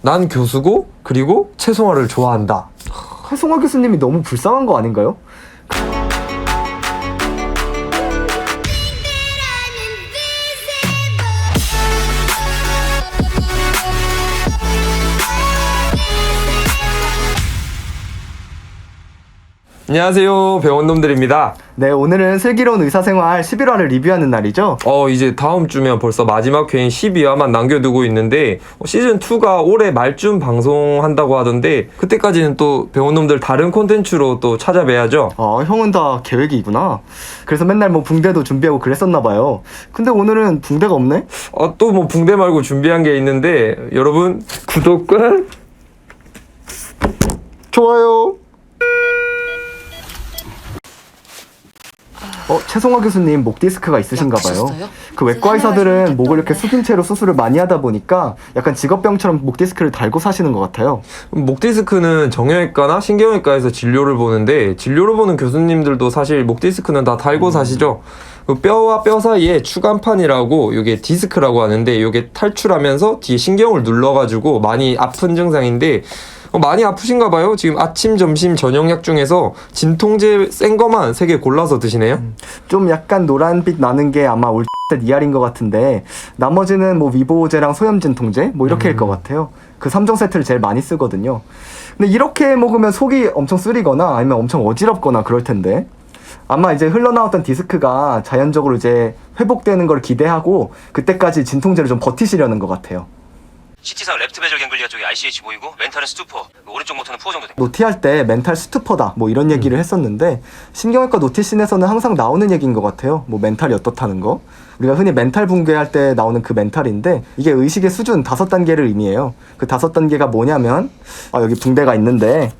난 교수고 그리고 채송화를 좋아한다. 최송화 교수님이 너무 불쌍한 거 아닌가요? 안녕하세요, 배원놈들입니다. 네, 오늘은 슬기로운 의사생활 11화를 리뷰하는 날이죠. 이제 다음 주면 벌써 마지막 회인 12화만 남겨두고 있는데 시즌2가 올해 말쯤 방송한다고 하던데 그때까지는 또 배원놈들 다른 콘텐츠로 또 찾아뵈야죠. 형은 다 계획이구나. 그래서 맨날 뭐 붕대도 준비하고 그랬었나 봐요. 근데 오늘은 붕대가 없네? 또 뭐 붕대 말고 준비한 게 있는데 여러분 구독과 좋아요. 최송화 교수님 목 디스크가 있으신가 봐요. 약하셨어요? 그 외과 의사들은 목을 이렇게 숙인 채로 수술을 많이 하다 보니까 약간 직업병처럼 목 디스크를 달고 사시는 것 같아요. 목 디스크는 정형외과나 신경외과에서 진료를 보는데 진료를 보는 교수님들도 사실 목 디스크는 다 달고 사시죠. 그 뼈와 뼈 사이에 추간판이라고 이게 디스크라고 하는데 이게 탈출하면서 뒤에 신경을 눌러가지고 많이 아픈 증상인데 많이 아프신가 봐요. 지금 아침, 점심, 저녁약 중에서 진통제 센 거만 3개 골라서 드시네요. 좀 약간 노란빛 나는 게 아마 ER인 것 같은데 나머지는 뭐 위보제랑 소염 진통제 뭐 이렇게일 것 같아요. 그 3종 세트를 제일 많이 쓰거든요. 근데 이렇게 먹으면 속이 엄청 쓰리거나 아니면 엄청 어지럽거나 그럴 텐데 아마 이제 흘러나왔던 디스크가 자연적으로 이제 회복되는 걸 기대하고 그때까지 진통제를 좀 버티시려는 것 같아요. CT상 랩트 베절 갱글리아 쪽에 ICH 보이고 멘탈은 스투퍼, 오른쪽 모터는 푸어 정도 됩니다. 노티할 때 멘탈 스투퍼다 뭐 이런 얘기를 했었는데 신경외과 노티씬에서는 항상 나오는 얘기인 것 같아요. 뭐 멘탈이 어떻다는 거. 우리가 흔히 멘탈 붕괴할 때 나오는 그 멘탈인데 이게 의식의 수준 5단계를 의미해요. 그 5단계가 뭐냐면 여기 붕대가 있는데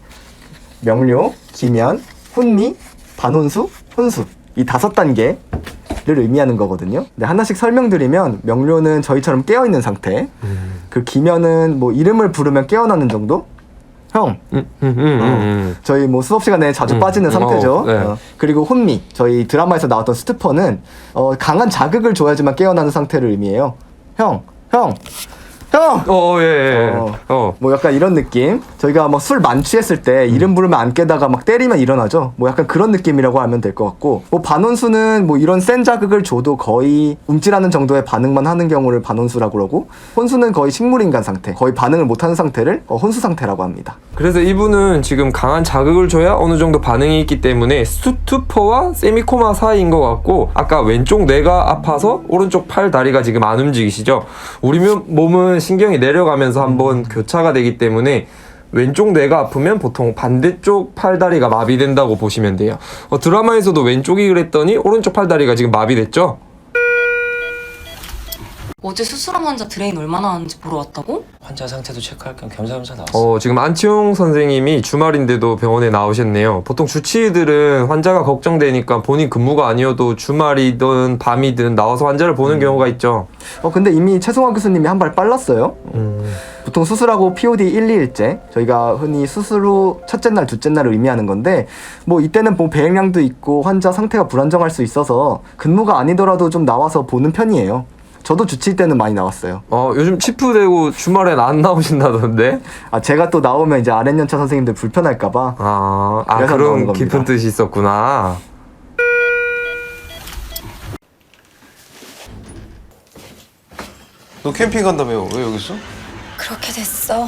명료, 기면, 혼미, 반혼수, 혼수 이 5단계 를 의미하는 거거든요. 근데 하나씩 설명드리면 명료는 저희처럼 깨어있는 상태, 그 기면은 뭐 이름을 부르면 깨어나는 정도? 형, 저희 뭐 수업 시간에 자주 빠지는 상태죠. 네. 그리고 혼미, 저희 드라마에서 나왔던 스투퍼는 강한 자극을 줘야지만 깨어나는 상태를 의미해요. 형! 예. 뭐 약간 이런 느낌. 저희가 뭐 술 만취했을 때 이름 부르면 안 깨다가 막 때리면 일어나죠. 뭐 약간 그런 느낌이라고 하면 될 것 같고, 뭐 반혼수는 뭐 이런 센 자극을 줘도 거의 움찔하는 정도의 반응만 하는 경우를 반혼수라고 그러고, 혼수는 거의 식물인간 상태, 거의 반응을 못하는 상태를 혼수 상태라고 합니다. 그래서 이분은 지금 강한 자극을 줘야 어느 정도 반응이 있기 때문에 스투퍼와 세미코마 사이인 것 같고, 아까 왼쪽 뇌가 아파서 오른쪽 팔 다리가 지금 안 움직이시죠. 우리 몸은 신경이 내려가면서 한번 교차가 되기 때문에 왼쪽 뇌가 아프면 보통 반대쪽 팔다리가 마비된다고 보시면 돼요. 드라마에서도 왼쪽이 그랬더니 오른쪽 팔다리가 지금 마비됐죠? 어제 수술한 환자 드레인 얼마나 하는지 보러 왔다고? 환자 상태도 체크할 겸 겸사겸사 나왔어. 지금 안치홍 선생님이 주말인데도 병원에 나오셨네요. 보통 주치의들은 환자가 걱정되니까 본인 근무가 아니어도 주말이든 밤이든 나와서 환자를 보는 경우가 있죠. 근데 이미 최송화 교수님이 한 발 빨랐어요. 보통 수술하고 POD 1, 2일째, 저희가 흔히 수술 후 첫째 날, 둘째 날을 의미하는 건데, 뭐 이때는 뭐 배행량도 있고 환자 상태가 불안정할 수 있어서 근무가 아니더라도 좀 나와서 보는 편이에요. 저도 주치의 때는 많이 나왔어요. 요즘 치프되고 주말엔 안 나오신다던데? 제가 또 나오면 이제 아랫연차 선생님들 불편할까봐. 그래서 나오는 그런 겁니다. 깊은 뜻이 있었구나. 너 캠핑 간다며. 왜 여기 있어? 그렇게 됐어.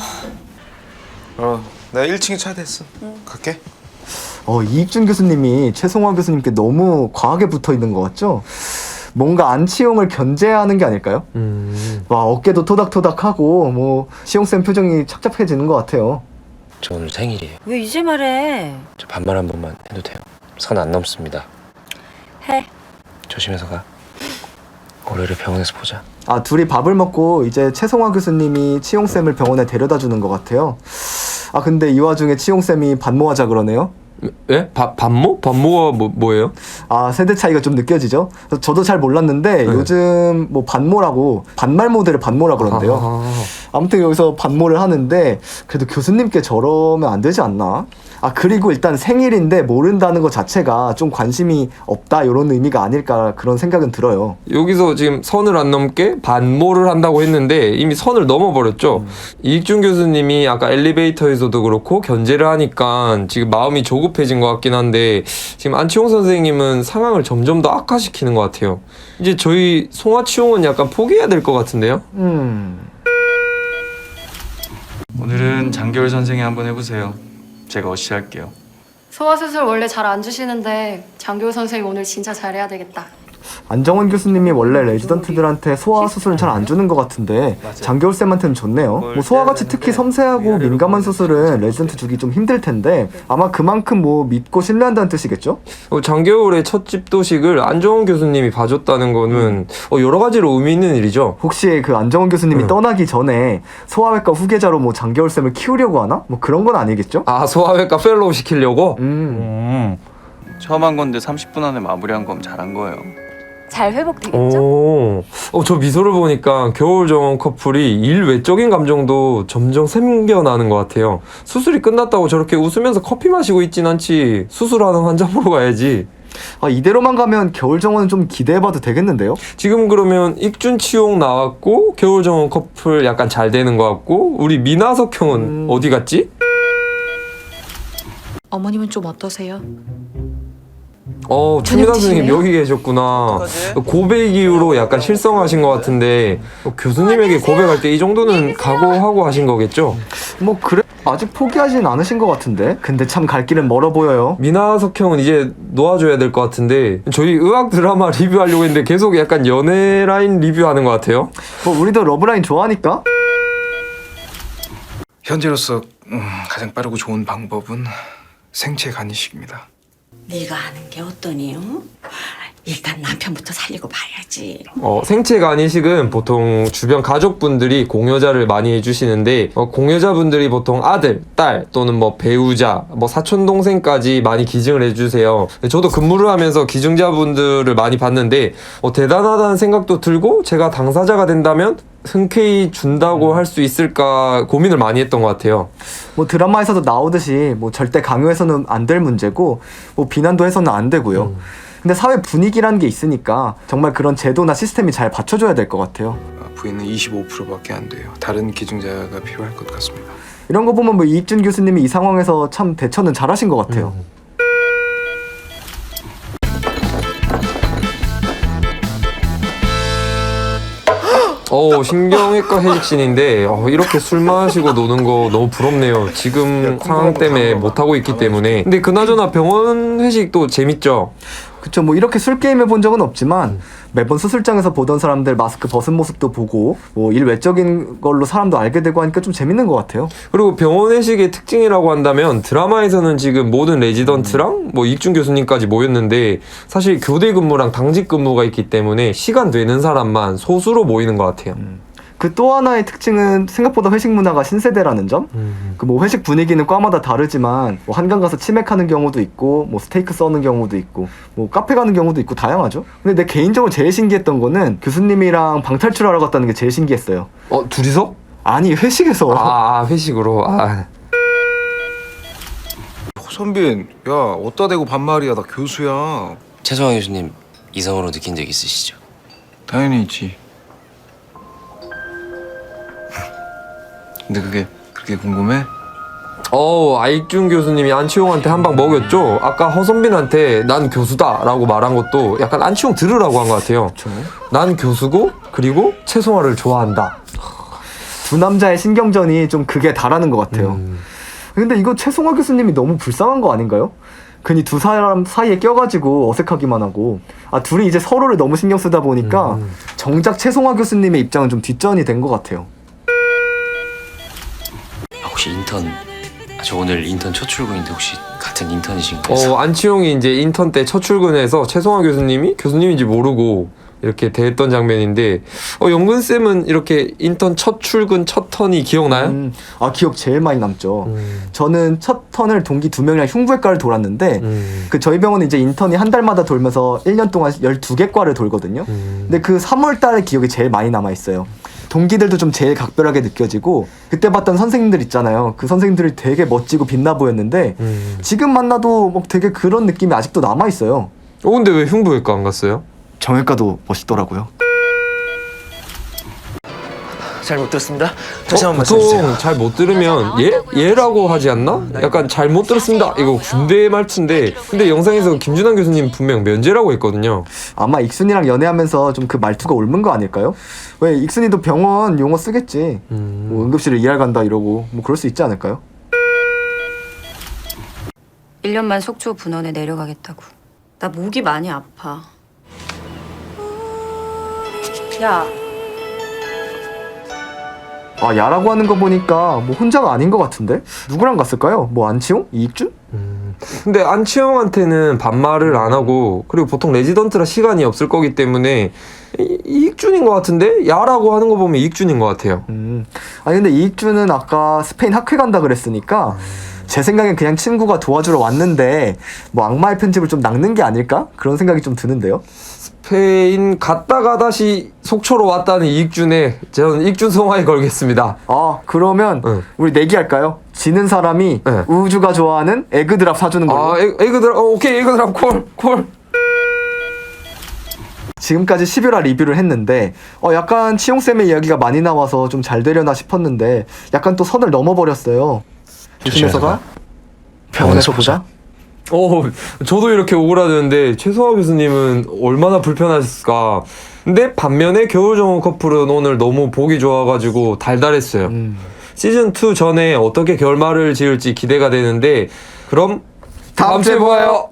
내가 1층에 차 됐어. 갈게. 이익준 교수님이 최송화 교수님께 너무 과하게 붙어 있는 것 같죠? 뭔가 안치홍을 견제하는 게 아닐까요? 와, 어깨도 토닥토닥하고 뭐 시홍쌤 표정이 착잡해지는 것 같아요. 저 오늘 생일이에요. 왜 이제 말해? 저 반말 한 번만 해도 돼요? 선 안 넘습니다. 해. 조심해서 가. 월요일에 병원에서 보자. 둘이 밥을 먹고 이제 최송화 교수님이 치홍쌤을 병원에 데려다 주는 것 같아요. 근데 이 와중에 치홍쌤이 반모하자 그러네요. 예? 반모? 반모가 뭐예요? 아, 세대 차이가 좀 느껴지죠? 그래서 저도 잘 몰랐는데 요즘 뭐 반모라고 반말 모델을 반모라고 그러는데요. 아무튼 여기서 반모를 하는데 그래도 교수님께 저러면 안 되지 않나? 아, 그리고 일단 생일인데 모른다는 것 자체가 좀 관심이 없다 이런 의미가 아닐까 그런 생각은 들어요. 여기서 지금 선을 안 넘게 반모를 한다고 했는데 이미 선을 넘어버렸죠. 이익준 교수님이 아까 엘리베이터에서도 그렇고 견제를 하니까 지금 마음이 조급해진 것 같긴 한데 지금 안치홍 선생님은 상황을 점점 더 악화시키는 것 같아요. 이제 저희 송하치홍은 약간 포기해야 될 것 같은데요? 오늘은 장겨울 선생이 한번 해보세요. 제가 어시할게요. 소화수술 원래 잘 안 주시는데 장교우 선생님 오늘 진짜 잘해야 되겠다. 안정원 교수님이 원래 레지던트들한테 소화 수술은 잘 안 주는 것 같은데 장겨울 쌤한테는 좋네요. 뭐 소화같이 특히 섬세하고 민감한 수술은 레지던트 주기 좀 힘들 텐데 아마 그만큼 뭐 믿고 신뢰한다는 뜻이겠죠? 장겨울의 첫 집도식을 안정원 교수님이 봐줬다는 거는 여러 가지로 의미 있는 일이죠. 혹시 그 안정원 교수님이 떠나기 전에 소아외과 후계자로 뭐 장겨울 쌤을 키우려고 하나? 뭐 그런 건 아니겠죠? 아, 소아외과 펠로우 시키려고? 처음 한 건데 30분 안에 마무리한 거면 잘한 거예요. 잘 회복되겠죠? 저 미소를 보니까 겨울정원 커플이 일 외적인 감정도 점점 생겨나는 것 같아요. 수술이 끝났다고 저렇게 웃으면서 커피 마시고 있진 않지. 수술하는 환자 보러 가야지. 아, 이대로만 가면 겨울 정원은 좀 기대해봐도 되겠는데요? 지금 그러면 익준 치용 나왔고 겨울정원 커플 약간 잘 되는 것 같고 우리 미나석 형은 어디 갔지? 어머님은 좀 어떠세요? 최미나 저녁 선생님 드실래요? 여기 계셨구나. 고백 이후로 약간 실성하신 것 같은데 교수님에게 고백할 때 이 정도는 각오하고 하신 거겠죠? 뭐 그래 아직 포기하진 않으신 것 같은데 근데 참 갈 길은 멀어 보여요. 미나석 형은 이제 놓아줘야 될 것 같은데 저희 의학 드라마 리뷰하려고 했는데 계속 약간 연애 라인 리뷰하는 것 같아요. 뭐 우리도 러브라인 좋아하니까. 현재로서 가장 빠르고 좋은 방법은 생체 간이식입니다. 네가 하는 게 어떠니요? 일단 남편부터 살리고 봐야지. 생체 간이식은 보통 주변 가족분들이 공여자를 많이 해주시는데 공여자분들이 보통 아들, 딸 또는 뭐 배우자, 뭐 사촌 동생까지 많이 기증을 해주세요. 저도 근무를 하면서 기증자분들을 많이 봤는데 대단하다는 생각도 들고 제가 당사자가 된다면 흔쾌히 준다고 할 수 있을까 고민을 많이 했던 것 같아요. 뭐 드라마에서도 나오듯이 뭐 절대 강요해서는 안 될 문제고 뭐 비난도 해서는 안 되고요. 근데 사회 분위기라는 게 있으니까 정말 그런 제도나 시스템이 잘 받쳐줘야 될 것 같아요. 부인은 25%밖에 안 돼요. 다른 기증자가 필요할 것 같습니다. 이런 거 보면 뭐 이익준 교수님이 이 상황에서 참 대처는 잘하신 것 같아요. 신경외과 회식신인데 이렇게 술 마시고 노는 거 너무 부럽네요. 지금 상황 때문에 못하고 있기 때문에. 근데 그나저나 병원 회식도 재밌죠? 그쵸, 뭐 이렇게 술 게임 해본 적은 없지만 매번 수술장에서 보던 사람들 마스크 벗은 모습도 보고 뭐 일 외적인 걸로 사람도 알게 되고 하니까 좀 재밌는 것 같아요. 그리고 병원 회식의 특징이라고 한다면 드라마에서는 지금 모든 레지던트랑 뭐 익준 교수님까지 모였는데 사실 교대 근무랑 당직 근무가 있기 때문에 시간 되는 사람만 소수로 모이는 것 같아요. 그 또 하나의 특징은 생각보다 회식 문화가 신세대라는 점. 그 뭐 회식 분위기는 과마다 다르지만 뭐 한강 가서 치맥하는 경우도 있고 뭐 스테이크 써는 경우도 있고 뭐 카페 가는 경우도 있고 다양하죠. 근데 내 개인적으로 제일 신기했던 거는 교수님이랑 방탈출하러 갔다는 게 제일 신기했어요. 둘이서? 아니, 회식에서. 회식으로. 호선빈, 야 어디다 대고 반말이야. 나 교수야. 최소한 교수님 이성으로 느낀 적 있으시죠? 당연히 있지. 근데 그게 그렇게 궁금해? 아익준 교수님이 안치홍한테 한 방 먹였죠? 아까 허선빈한테 난 교수다 라고 말한 것도 약간 안치홍 들으라고 한 것 같아요. 난 교수고 그리고 채송화를 좋아한다. 두 남자의 신경전이 좀 극에 달하는 것 같아요. 근데 이거 최송화 교수님이 너무 불쌍한 거 아닌가요? 괜히 두 사람 사이에 껴가지고 어색하기만 하고 둘이 이제 서로를 너무 신경 쓰다 보니까 정작 최송화 교수님의 입장은 좀 뒷전이 된 것 같아요. 혹시 저 오늘 인턴 첫 출근인데 혹시 같은 인턴이신가요? 안치홍이 이제 인턴 때 첫 출근해서 최송화 교수님이 교수님인지 모르고 이렇게 대했던 장면인데 영근 쌤은 이렇게 인턴 첫 출근 첫 턴이 기억나요? 기억 제일 많이 남죠. 저는 첫 턴을 동기 2명이랑 흉부외과를 돌았는데 그 저희 병원은 이제 인턴이 한 달마다 돌면서 1년 동안 12개 과를 돌거든요. 근데 그 3월 달의 기억이 제일 많이 남아 있어요. 동기들도 좀 제일 각별하게 느껴지고 그때 봤던 선생님들 있잖아요. 그 선생님들이 되게 멋지고 빛나 보였는데 지금 만나도 뭐 되게 그런 느낌이 아직도 남아 있어요. 근데 왜 흉부외과 안 갔어요? 정형외과도 멋있더라고요. 잘 못 들었습니다. 다시 한번 말씀해 보통 주세요. 잘 못 들으면 얘라고 하지 않나? 약간 잘 못 들었습니다. 이거 군대 말투인데 근데 영상에서 김준환 교수님 분명 면제라고 했거든요. 아마 익순이랑 연애하면서 좀 그 말투가 옮은 거 아닐까요? 왜 익순이도 병원 용어 쓰겠지. 뭐 응급실에 ER 간다 이러고 뭐 그럴 수 있지 않을까요? 1년만 속초 분원에 내려가겠다고. 나 목이 많이 아파. 야, 야라고 하는 거 보니까 뭐 혼자가 아닌 것 같은데? 누구랑 갔을까요? 뭐 안치홍? 이익준? 근데 안치영한테는 반말을 안 하고 그리고 보통 레지던트라 시간이 없을 거기 때문에 이익준인 것 같은데? 야라고 하는 거 보면 이익준인 것 같아요. 아니 근데 이익준은 아까 스페인 학회 간다 그랬으니까 제 생각엔 그냥 친구가 도와주러 왔는데 뭐 악마의 편집을 좀 낚는 게 아닐까? 그런 생각이 좀 드는데요. 스페인 갔다가 다시 속초로 왔다는 이익준에 저는 이익준 성화에 걸겠습니다. 그러면 우리 내기할까요? 지는 사람이 네. 우주가 좋아하는 에그드랍 사주는 걸로. 에그드랍 오케이 에그드랍 콜. 지금까지 11화 리뷰를 했는데 약간 치용쌤의 이야기가 많이 나와서 좀 잘 되려나 싶었는데 약간 또 선을 넘어버렸어요. 조심해서가 병원에서 보자. 저도 이렇게 오그라드는데 최소화 교수님은 얼마나 불편하셨을까. 근데 반면에 겨울정원 커플은 오늘 너무 보기 좋아가지고 달달했어요. 시즌2 전에 어떻게 결말을 지을지 기대가 되는데 그럼 다음 주에 봐요.